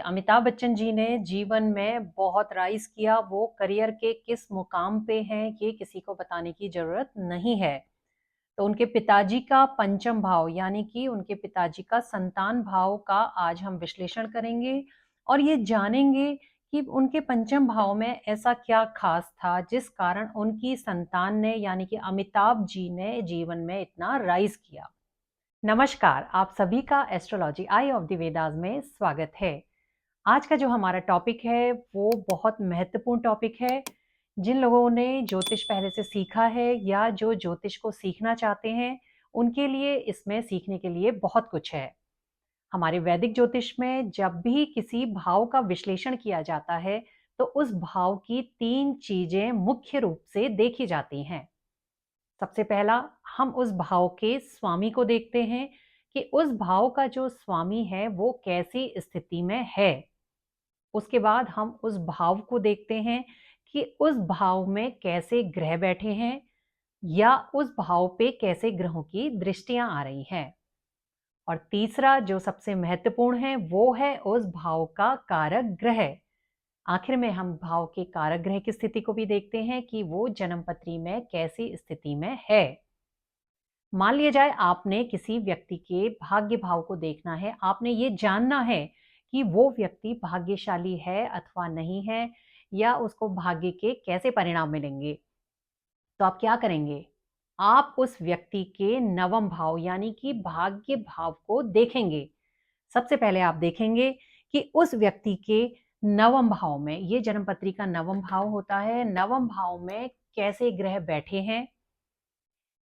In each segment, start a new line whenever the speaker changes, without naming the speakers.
अमिताभ बच्चन जी ने जीवन में बहुत राइज किया, वो करियर के किस मुकाम पे हैं ये किसी को बताने की जरूरत नहीं है। तो उनके पिताजी का पंचम भाव यानी कि उनके पिताजी का संतान भाव का आज हम विश्लेषण करेंगे और ये जानेंगे कि उनके पंचम भाव में ऐसा क्या खास था जिस कारण उनकी संतान ने यानी कि अमिताभ जी ने जीवन में इतना राइज किया। नमस्कार, आप सभी का astrology I of the Vedas में स्वागत है। आज का जो हमारा टॉपिक है वो बहुत महत्वपूर्ण टॉपिक है। जिन लोगों ने ज्योतिष पहले से सीखा है या जो ज्योतिष को सीखना चाहते हैं, उनके लिए इसमें सीखने के लिए बहुत कुछ है। हमारे वैदिक ज्योतिष में जब भी किसी भाव का विश्लेषण किया जाता है तो उस भाव की 3 चीजें मुख्य रूप से देखी जाती हैं। सबसे पहला, हम उस भाव के स्वामी को देखते हैं कि उस भाव का जो स्वामी है वो कैसी स्थिति में है। उसके बाद हम उस भाव को देखते हैं कि उस भाव में कैसे ग्रह बैठे हैं या उस भाव पे कैसे ग्रहों की दृष्टियां आ रही हैं। और तीसरा जो सबसे महत्वपूर्ण है वो है उस भाव का कारक ग्रह। आखिर में हम भाव के कारक ग्रह की स्थिति को भी देखते हैं कि वो जन्मपत्री में कैसी स्थिति में है। मान लिया जाए आपने किसी व्यक्ति के भाग्य भाव को देखना है, आपने ये जानना है कि वो व्यक्ति भाग्यशाली है अथवा नहीं है या उसको भाग्य के कैसे परिणाम मिलेंगे। तो आप क्या करेंगे? आप उस व्यक्ति के नवम भाव यानी कि भाग्य भाव को देखेंगे। सबसे पहले आप देखेंगे कि उस व्यक्ति के नवम भाव में, ये जन्मपत्री का नवम भाव होता है, नवम भाव में कैसे ग्रह बैठे हैं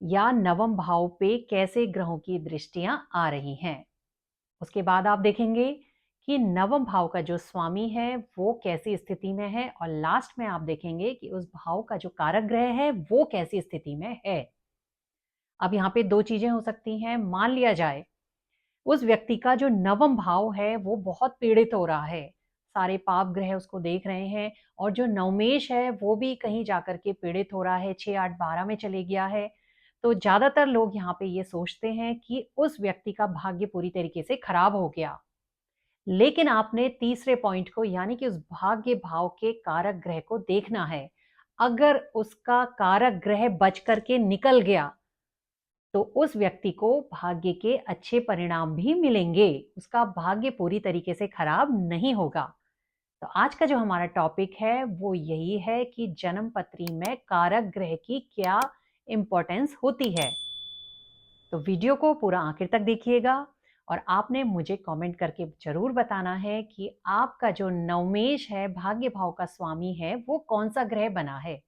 या नवम भाव पे कैसे ग्रहों की दृष्टियां आ रही हैं। उसके बाद आप देखेंगे कि नवम भाव का जो स्वामी है वो कैसी स्थिति में है और लास्ट में आप देखेंगे कि उस भाव का जो कारक ग्रह है वो कैसी स्थिति में है। अब यहाँ पे 2 चीजें हो सकती हैं। मान लिया जाए उस व्यक्ति का जो नवम भाव है वो बहुत पीड़ित हो रहा है, सारे पाप ग्रह उसको देख रहे हैं और जो नवमेश है वो भी कहीं जाकर के पीड़ित हो रहा है, 6, 8, 12 में चले गया है। तो ज्यादातर लोग यहाँ पे ये सोचते हैं कि उस व्यक्ति का भाग्य पूरी तरीके से खराब हो गया। लेकिन आपने तीसरे पॉइंट को यानी कि उस भाग्य भाव के कारक ग्रह को देखना है। अगर उसका कारक ग्रह बच करके निकल गया तो उस व्यक्ति को भाग्य के अच्छे परिणाम भी मिलेंगे, उसका भाग्य पूरी तरीके से खराब नहीं होगा। तो आज का जो हमारा टॉपिक है वो यही है कि जन्म पत्री में कारक ग्रह की क्या इंपॉर्टेंस होती है। तो वीडियो को पूरा आखिर तक देखिएगा और आपने मुझे कमेंट करके जरूर बताना है कि आपका जो नवमेश है, भाग्य भाव का स्वामी है, वो कौन सा ग्रह बना है।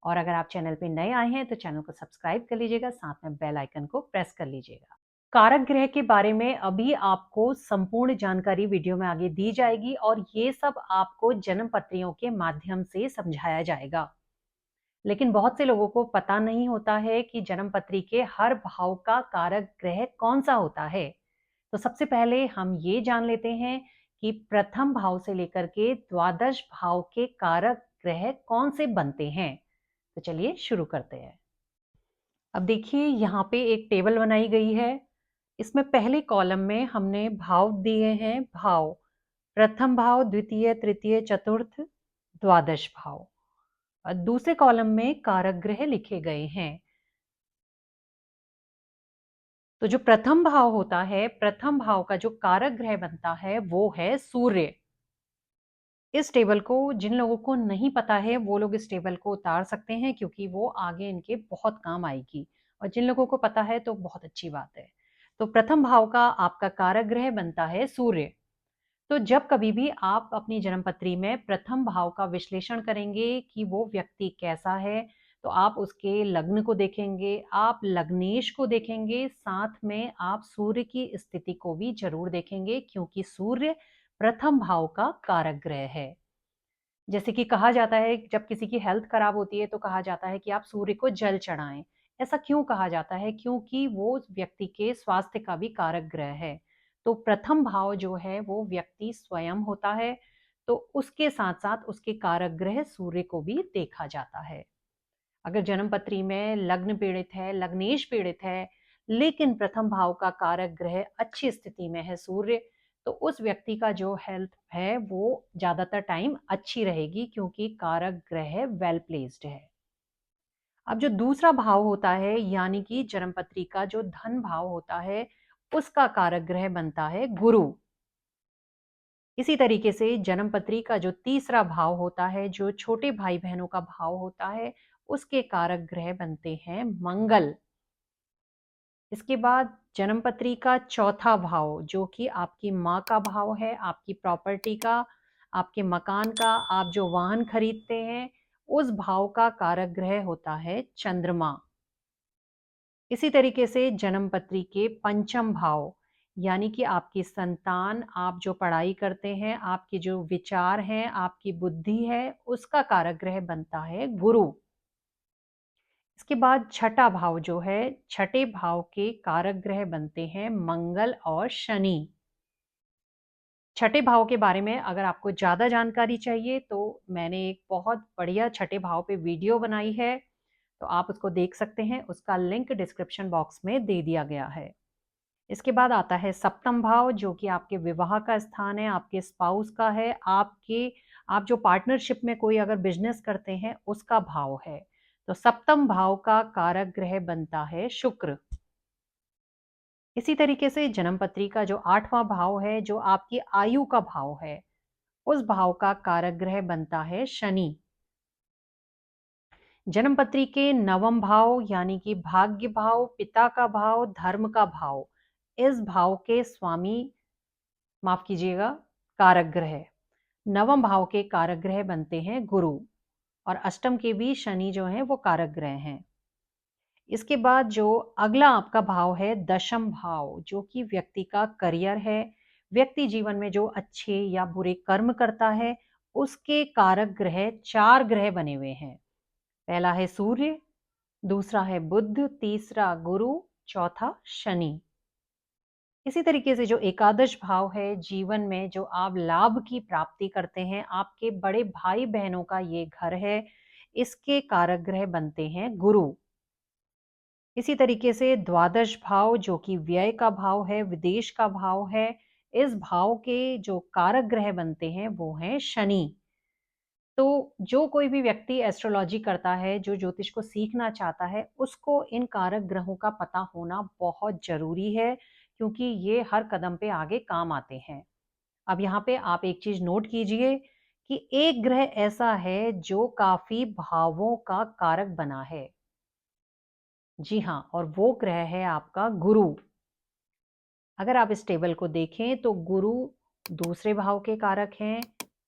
और अगर आप चैनल पे नए आए हैं तो चैनल को सब्सक्राइब कर लीजिएगा, साथ में बेल आइकन को प्रेस कर लीजिएगा। कारक ग्रह के बारे में अभी आपको संपूर्ण जानकारी वीडियो में आगे दी जाएगी और ये सब आपको जन्म पत्रियों के माध्यम से समझाया जाएगा। लेकिन बहुत से लोगों को पता नहीं होता है कि जन्म पत्री के हर भाव का कारक ग्रह कौन सा होता है। तो सबसे पहले हम ये जान लेते हैं कि प्रथम भाव से लेकर के द्वादश भाव के कारक ग्रह कौन से बनते हैं। तो चलिए शुरू करते हैं। अब देखिए यहाँ पे एक टेबल बनाई गई है। इसमें पहले कॉलम में हमने भाव दिए हैं, भाव प्रथम भाव, द्वितीय, तृतीय, चतुर्थ, द्वादश भाव। और दूसरे कॉलम में कारक ग्रह लिखे गए हैं। तो जो प्रथम भाव होता है, प्रथम भाव का जो कारक ग्रह बनता है वो है सूर्य। इस टेबल को जिन लोगों को नहीं पता है वो लोग इस टेबल को उतार सकते हैं क्योंकि वो आगे इनके बहुत काम आएगी, और जिन लोगों को पता है तो बहुत अच्छी बात है। तो प्रथम भाव का आपका कारक ग्रह बनता है सूर्य। तो जब कभी भी आप अपनी जन्मपत्री में प्रथम भाव का विश्लेषण करेंगे कि वो व्यक्ति कैसा है, तो आप उसके लग्न को देखेंगे, आप लग्नेश को देखेंगे, साथ में आप सूर्य की स्थिति को भी जरूर देखेंगे क्योंकि सूर्य प्रथम भाव का कारक ग्रह है। जैसे कि कहा जाता है जब किसी की हेल्थ खराब होती है तो कहा जाता है कि आप सूर्य को जल चढ़ाएं। ऐसा क्यों कहा जाता है? क्योंकि वो व्यक्ति के स्वास्थ्य का भी कारक ग्रह है। तो प्रथम भाव जो है वो व्यक्ति स्वयं होता है, तो उसके साथ साथ उसके कारक ग्रह सूर्य को भी देखा जाता है। अगर जन्म पत्री में लग्न पीड़ित है, लग्नेश पीड़ित है, लेकिन प्रथम भाव का कारक ग्रह अच्छी स्थिति में है सूर्य, तो उस व्यक्ति का जो हेल्थ है वो ज़्यादातर टाइम अच्छी रहेगी, क्योंकि कारक ग्रह वेल प्लेस्ड है। अब जो दूसरा भाव होता है, यानी कि जन्मपत्री का जो धन भाव होता है, उसका कारक ग्रह बनता है गुरु। इसी तरीके से जन्मपत्री का जो तीसरा भाव होता है, जो छोटे भाई बहनों का भाव होता है, उसके कारक ग्रह बनते हैं मंगल। इसके बाद जन्मपत्री का चौथा भाव, जो कि आपकी माँ का भाव है, आपकी प्रॉपर्टी का, आपके मकान का, आप जो वाहन खरीदते हैं, उस भाव का कारक ग्रह होता है चंद्रमा। इसी तरीके से जन्मपत्री के पंचम भाव, यानी कि आपकी संतान, आप जो पढ़ाई करते हैं, आपके जो विचार हैं, आपकी बुद्धि है, उसका कारक ग्रह बनता है गुरु। इसके बाद छठा भाव जो है, छठे भाव के कारक ग्रह बनते हैं मंगल और शनि। छठे भाव के बारे में अगर आपको ज़्यादा जानकारी चाहिए तो मैंने एक बहुत बढ़िया छठे भाव पे वीडियो बनाई है, तो आप उसको देख सकते हैं। उसका लिंक डिस्क्रिप्शन बॉक्स में दे दिया गया है। इसके बाद आता है सप्तम भाव, जो कि आपके विवाह का स्थान है, आपके स्पाउस का है, आप जो पार्टनरशिप में कोई अगर बिजनेस करते हैं उसका भाव है। तो सप्तम भाव का कारक ग्रह बनता है शुक्र। इसी तरीके से जन्मपत्री का जो आठवां भाव है, जो आपकी आयु का भाव है, उस भाव का कारक ग्रह बनता है शनि। जन्मपत्री के नवम भाव, यानी कि भाग्य भाव, पिता का भाव, धर्म का भाव, इस भाव के स्वामी, माफ कीजिएगा, कारक ग्रह, नवम भाव के कारक ग्रह बनते हैं गुरु, और अष्टम के भी शनि जो है वो कारक ग्रह हैं। इसके बाद जो अगला आपका भाव है दशम भाव, जो कि व्यक्ति का करियर है, व्यक्ति जीवन में जो अच्छे या बुरे कर्म करता है, उसके कारक ग्रह चार ग्रह बने हुए हैं। पहला है सूर्य, दूसरा है बुध, तीसरा गुरु, चौथा शनि। इसी तरीके से जो एकादश भाव है, जीवन में जो आप लाभ की प्राप्ति करते हैं, आपके बड़े भाई बहनों का ये घर है, इसके कारक ग्रह बनते हैं गुरु। इसी तरीके से द्वादश भाव, जो कि व्यय का भाव है, विदेश का भाव है, इस भाव के जो कारक ग्रह बनते हैं वो हैं शनि। तो जो कोई भी व्यक्ति एस्ट्रोलॉजी करता है, जो ज्योतिष को सीखना चाहता है, उसको इन कारक ग्रहों का पता होना बहुत जरूरी है, क्योंकि ये हर कदम पे आगे काम आते हैं। अब यहाँ पे आप एक चीज नोट कीजिए कि एक ग्रह ऐसा है जो काफी भावों का कारक बना है। जी हाँ, और वो ग्रह है आपका गुरु। अगर आप इस टेबल को देखें तो गुरु दूसरे भाव के कारक हैं,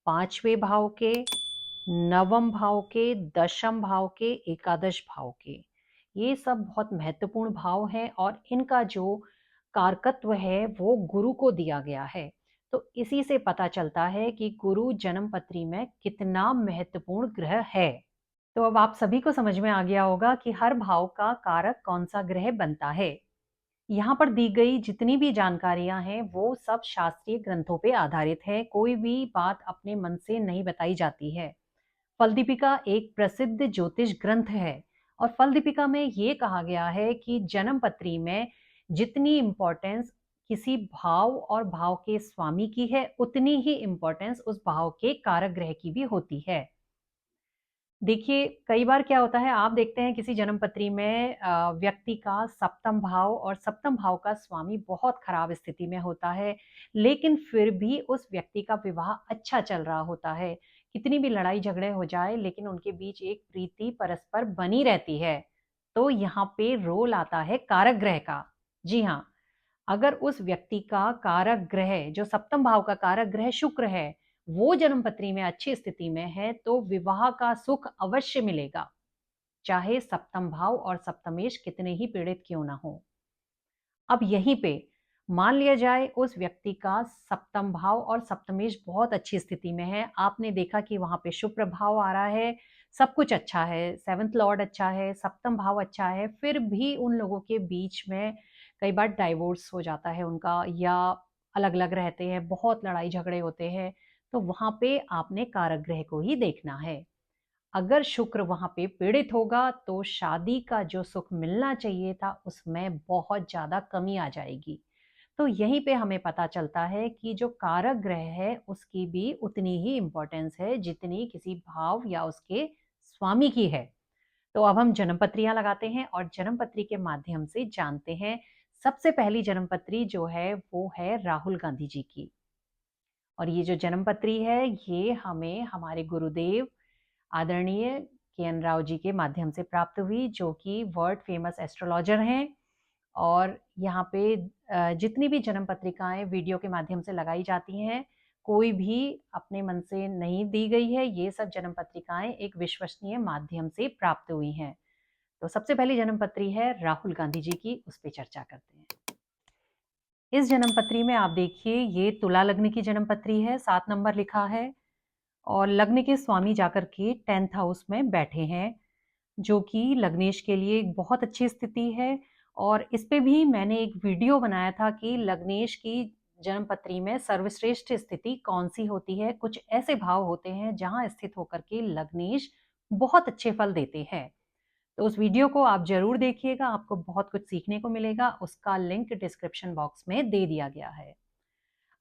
पांचवें भाव के, नवम भाव के, दशम भाव के, एकादश भाव के। ये सब बहुत महत्वपूर्ण भाव हैं, और इनका जो कारकत्व है वो गुरु को दिया गया है। तो इसी से पता चलता है कि गुरु जन्म पत्री में कितना महत्वपूर्ण ग्रह है। तो अब आप सभी को समझ में आ गया होगा कि हर भाव का कारक कौन सा ग्रह बनता है। यहाँ पर दी गई जितनी भी जानकारियां हैं वो सब शास्त्रीय ग्रंथों पे आधारित है, कोई भी बात अपने मन से नहीं बताई जाती है। फल दीपिका एक प्रसिद्ध ज्योतिष ग्रंथ है, और फल दीपिका में ये कहा गया है कि जन्म पत्री में जितनी इम्पोर्टेंस किसी भाव और भाव के स्वामी की है, उतनी ही इम्पोर्टेंस उस भाव के कारक ग्रह की भी होती है। देखिए, कई बार क्या होता है, आप देखते हैं किसी जन्म पत्री में व्यक्ति का सप्तम भाव और सप्तम भाव का स्वामी बहुत खराब स्थिति में होता है, लेकिन फिर भी उस व्यक्ति का विवाह अच्छा चल रहा होता है। कितनी भी लड़ाई झगड़े हो जाए, लेकिन उनके बीच एक प्रीति परस्पर बनी रहती है। तो यहाँ पे रोल आता है कारक ग्रह का। जी हाँ, अगर उस व्यक्ति का कारक ग्रह, जो सप्तम भाव का कारक ग्रह शुक्र है, वो जन्म पत्री में अच्छी स्थिति में है, तो विवाह का सुख अवश्य मिलेगा, चाहे सप्तम भाव और सप्तमेश कितने ही पीड़ित क्यों ना हो। अब यहीं पे मान लिया जाए उस व्यक्ति का सप्तम भाव और सप्तमेश बहुत अच्छी स्थिति में है, आपने देखा कि वहां पे शुभ प्रभाव आ रहा है, सब कुछ अच्छा है, सेवंथ लॉर्ड अच्छा है, सप्तम भाव अच्छा है, फिर भी उन लोगों के बीच में कई बार डाइवोर्स हो जाता है उनका, या अलग अलग रहते हैं, बहुत लड़ाई झगड़े होते हैं। तो वहां पे आपने कारक ग्रह को ही देखना है। अगर शुक्र वहां पे पीड़ित होगा तो शादी का जो सुख मिलना चाहिए था उसमें बहुत ज्यादा कमी आ जाएगी। तो यहीं पे हमें पता चलता है कि जो कारक ग्रह है उसकी भी उतनी ही इम्पोर्टेंस है जितनी किसी भाव या उसके स्वामी की है। तो अब हम जन्म पत्रियां लगाते हैं और जन्म पत्री के माध्यम से जानते हैं। सबसे पहली जन्म पत्री जो है वो है राहुल गांधी जी की। और ये जो जन्म पत्री है ये हमें हमारे गुरुदेव आदरणीय के.एन. राव जी के माध्यम से प्राप्त हुई, जो कि वर्ल्ड फेमस एस्ट्रोलॉजर हैं। और यहाँ पे जितनी भी जन्म पत्रिकाएं वीडियो के माध्यम से लगाई जाती हैं, कोई भी अपने मन से नहीं दी गई है। ये सब जन्म पत्रिकाएं एक विश्वसनीय माध्यम से प्राप्त हुई हैं। तो सबसे पहली जन्म पत्री है राहुल गांधी जी की, उस पर चर्चा करते हैं। इस जन्म पत्री में आप देखिए, ये तुला लग्न की जन्म पत्री है, 7 नंबर लिखा है। और लग्न के स्वामी जाकर के 10th हाउस में बैठे हैं, जो कि लग्नेश के लिए एक बहुत अच्छी स्थिति है। और इस पे भी मैंने एक वीडियो बनाया था कि लग्नेश की जन्म पत्री में सर्वश्रेष्ठ स्थिति कौन सी होती है। कुछ ऐसे भाव होते हैं जहां स्थित होकर के लग्नेश बहुत अच्छे फल देते हैं। तो उस वीडियो को आप जरूर देखिएगा, आपको बहुत कुछ सीखने को मिलेगा। उसका लिंक डिस्क्रिप्शन बॉक्स में दे दिया गया है।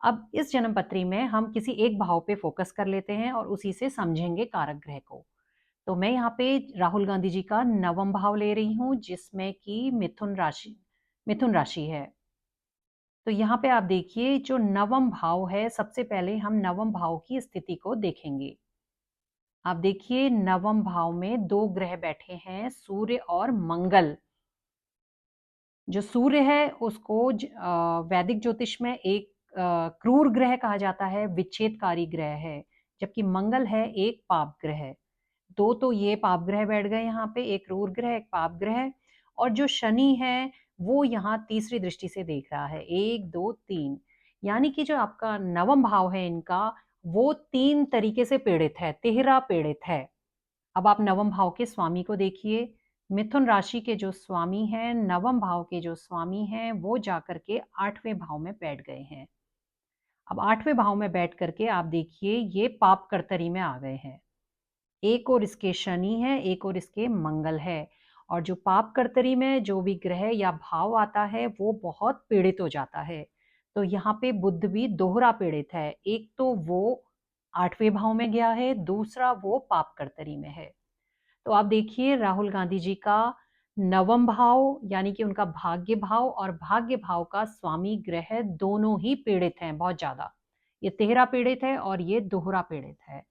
अब इस जन्म पत्री में हम किसी एक भाव पे फोकस कर लेते हैं और उसी से समझेंगे कारक ग्रह को। तो मैं यहाँ पे राहुल गांधी जी का नवम भाव ले रही हूँ, जिसमें कि मिथुन राशि है। तो यहाँ पे आप देखिए, जो नवम भाव है, सबसे पहले हम नवम भाव की स्थिति को देखेंगे। आप देखिए, नवम भाव में 2 ग्रह बैठे हैं, सूर्य और मंगल। जो सूर्य है उसको वैदिक ज्योतिष में एक क्रूर ग्रह कहा जाता है, विच्छेदकारी ग्रह है। जबकि मंगल है एक पाप ग्रह। दो तो ये पाप ग्रह बैठ गए यहाँ पे, एक क्रूर ग्रह एक पाप ग्रह। और जो शनि है वो यहाँ तीसरी दृष्टि से देख रहा है, 1 2 3। यानी कि जो आपका नवम भाव है इनका, वो 3 तरीके से पीड़ित है, तिहरा पीड़ित है। अब आप नवम भाव के स्वामी को देखिए। मिथुन राशि के जो स्वामी हैं, नवम भाव के जो स्वामी हैं, वो जाकर के 8वें भाव में बैठ गए हैं। अब 8वें भाव में बैठ करके आप देखिए, ये पाप कर्तरी में आ गए हैं। एक और इसके शनि है, एक और इसके मंगल है। और जो पाप कर्तरी में जो भी ग्रह या भाव आता है वो बहुत पीड़ित हो जाता है। तो यहाँ पे बुध भी दोहरा पीड़ित है। एक तो वो 8वें भाव में गया है, दूसरा वो पाप कर्तरी में है। तो आप देखिए, राहुल गांधी जी का नवम भाव यानी कि उनका भाग्य भाव और भाग्य भाव का स्वामी ग्रह दोनों ही पीड़ित हैं बहुत ज्यादा। ये तिहरा पीड़ित है और ये दोहरा पीड़ित है।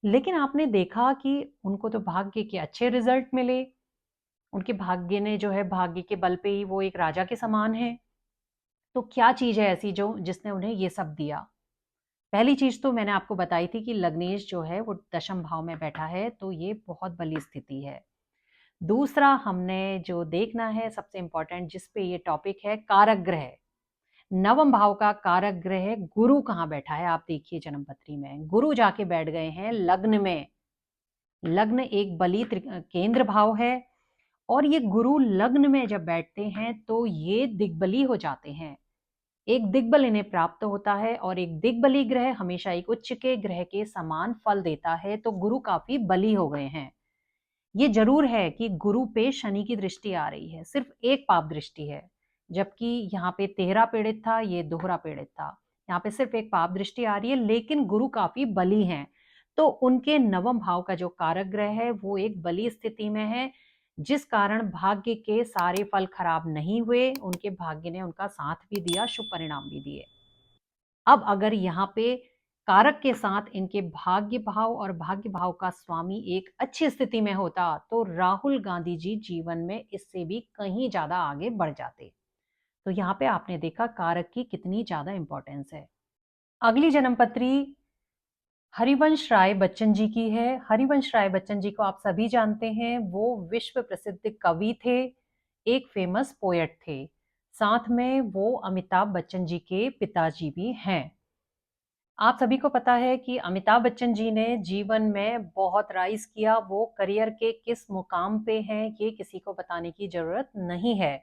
लेकिन आपने देखा कि उनको तो भाग्य के अच्छे रिजल्ट मिले। उनके भाग्य ने जो है, भाग्य के बल पे ही वो एक राजा के समान है। तो क्या चीज है ऐसी जो जिसने उन्हें ये सब दिया? पहली चीज तो मैंने आपको बताई थी कि लग्नेश जो है वो 10th भाव में बैठा है, तो ये बहुत बली स्थिति है। दूसरा हमने जो देखना है सबसे इंपॉर्टेंट, जिसपे ये टॉपिक है, कारक ग्रह। नवम भाव का कारक ग्रह गुरु कहाँ बैठा है? आप देखिए जन्म पत्री में गुरु जाके बैठ गए हैं लग्न में। लग्न एक बली केंद्र भाव है। और ये गुरु लग्न में जब बैठते हैं तो ये दिग्बली हो जाते हैं। एक दिग्बल इन्हें प्राप्त होता है और एक दिग्बली ग्रह हमेशा एक उच्च के ग्रह के समान फल देता है। तो गुरु काफी बली हो गए हैं। ये जरूर है कि गुरु पे शनि की दृष्टि आ रही है, सिर्फ एक पाप दृष्टि है। जबकि यहाँ पे तिहरा पीड़ित था, ये दोहरा पीड़ित था। यहाँ पे सिर्फ एक पाप दृष्टि आ रही है, लेकिन गुरु काफी बली हैं। तो उनके नवम भाव का जो कारक ग्रह है वो एक बली स्थिति में है, जिस कारण भाग्य के सारे फल खराब नहीं हुए। उनके भाग्य ने उनका साथ भी दिया, शुभ परिणाम भी दिए। अब अगर यहाँ पे कारक के साथ इनके भाग्य भाव और भाग्य भाव का स्वामी एक अच्छी स्थिति में होता, तो राहुल गांधी जी जीवन में इससे भी कहीं ज्यादा आगे बढ़ जाते। तो यहाँ पे आपने देखा कारक की कितनी ज्यादा इंपॉर्टेंस है। अगली जन्म पत्री हरिवंश राय बच्चन जी की है। हरिवंश राय बच्चन जी को आप सभी जानते हैं, वो विश्व प्रसिद्ध कवि थे, एक फेमस पोएट थे। साथ में वो अमिताभ बच्चन जी के पिताजी भी हैं। आप सभी को पता है कि अमिताभ बच्चन जी ने जीवन में बहुत राइज किया। वो करियर के किस मुकाम पे हैं ये किसी को बताने की जरूरत नहीं है।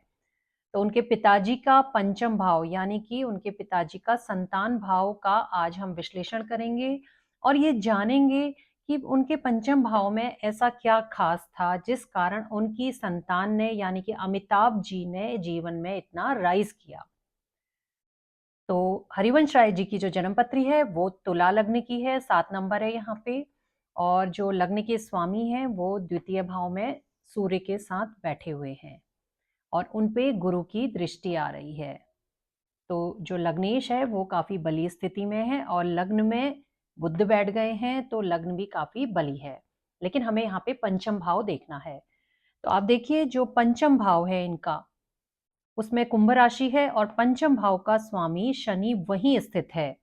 तो उनके पिताजी का पंचम भाव यानी कि उनके पिताजी का संतान भाव का आज हम विश्लेषण करेंगे और ये जानेंगे कि उनके पंचम भाव में ऐसा क्या खास था जिस कारण उनकी संतान ने यानी कि अमिताभ जी ने जीवन में इतना राइज किया। तो हरिवंश राय जी की जो जन्मपत्री है वो तुला लग्न की है, 7 नंबर है यहाँ पे। और जो लग्न के स्वामी हैं वो द्वितीय भाव में सूर्य के साथ बैठे हुए हैं और उन पे गुरु की दृष्टि आ रही है। तो जो लग्नेश है वो काफी बली स्थिति में है और लग्न में बुध बैठ गए हैं तो लग्न भी काफी बली है। लेकिन हमें यहाँ पे पंचम भाव देखना है। तो आप देखिए जो पंचम भाव है इनका, उसमें कुंभ राशि है और पंचम भाव का स्वामी शनि वहीं स्थित है।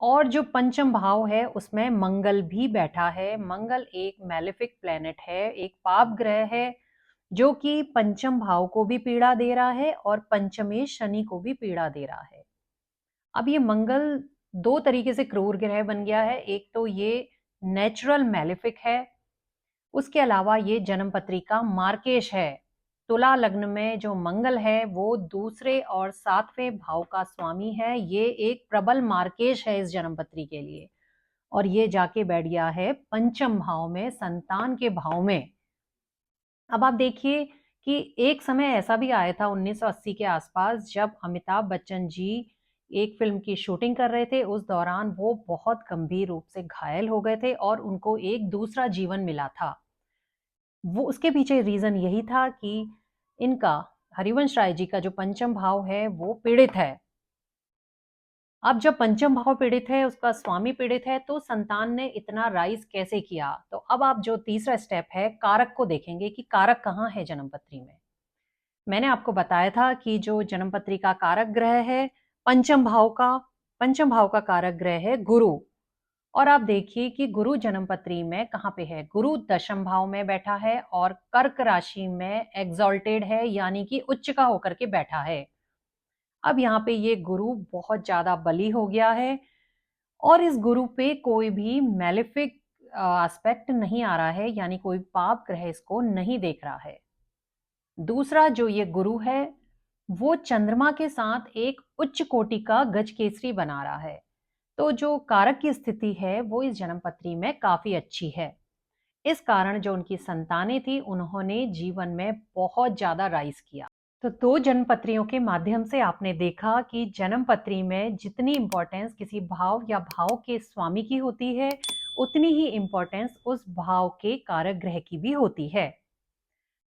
और जो पंचम भाव है उसमें मंगल भी बैठा है। मंगल एक मैलेफिक प्लेनेट है, एक पाप ग्रह है जो कि पंचम भाव को भी पीड़ा दे रहा है और पंचमेश शनि को भी पीड़ा दे रहा है। अब ये मंगल दो तरीके से क्रूर ग्रह बन गया है। एक तो ये नेचुरल मैलेफिक है, उसके अलावा ये जन्मपत्री का मार्केश है। तुला लग्न में जो मंगल है वो दूसरे और 7वें भाव का स्वामी है। ये एक प्रबल मार्केश है इस जन्मपत्री के लिए और ये जाके बैठ गया है पंचम भाव में, संतान के भाव में। अब आप देखिए कि एक समय ऐसा भी आया था 1980 के आसपास जब अमिताभ बच्चन जी एक फिल्म की शूटिंग कर रहे थे। उस दौरान वो बहुत गंभीर रूप से घायल हो गए थे और उनको एक दूसरा जीवन मिला था। वो उसके पीछे रीजन यही था कि इनका हरिवंश राय जी का जो पंचम भाव है वो पीड़ित है। अब जब पंचम भाव पीड़ित है, उसका स्वामी पीड़ित है, तो संतान ने इतना राइज कैसे किया। तो अब आप जो तीसरा स्टेप है कारक को देखेंगे कि कारक कहाँ है जन्मपत्री में। मैंने आपको बताया था कि जो जन्मपत्री का कारक ग्रह है पंचम भाव का कारक ग्रह है गुरु। और आप देखिए कि गुरु जन्मपत्री में कहाँ पे है। गुरु दशम भाव में बैठा है और कर्क राशि में एग्जॉल्टेड है, यानी कि उच्च का होकर के बैठा है। अब यहाँ पे ये गुरु बहुत ज्यादा बली हो गया है और इस गुरु पे कोई भी मैलेफिक एस्पेक्ट नहीं आ रहा है, यानी कोई पाप ग्रह इसको नहीं देख रहा है। दूसरा जो ये गुरु है वो चंद्रमा के साथ एक उच्च कोटि का गज केसरी बना रहा है। तो जो कारक की स्थिति है वो इस जन्मपत्री में काफी अच्छी है। इस कारण जो उनकी संतानें थी उन्होंने जीवन में बहुत ज्यादा राइज किया। तो दो जन्मपत्रियों के माध्यम से आपने देखा कि जन्मपत्री में जितनी इंपॉर्टेंस किसी भाव या भाव के स्वामी की होती है, उतनी ही इंपॉर्टेंस उस भाव के कारक ग्रह की भी होती है।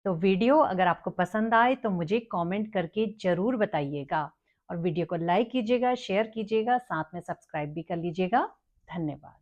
तो वीडियो अगर आपको पसंद आए तो मुझे कमेंट करके जरूर बताइएगा और वीडियो को लाइक कीजिएगा, शेयर कीजिएगा, साथ में सब्सक्राइब भी कर लीजिएगा। धन्यवाद।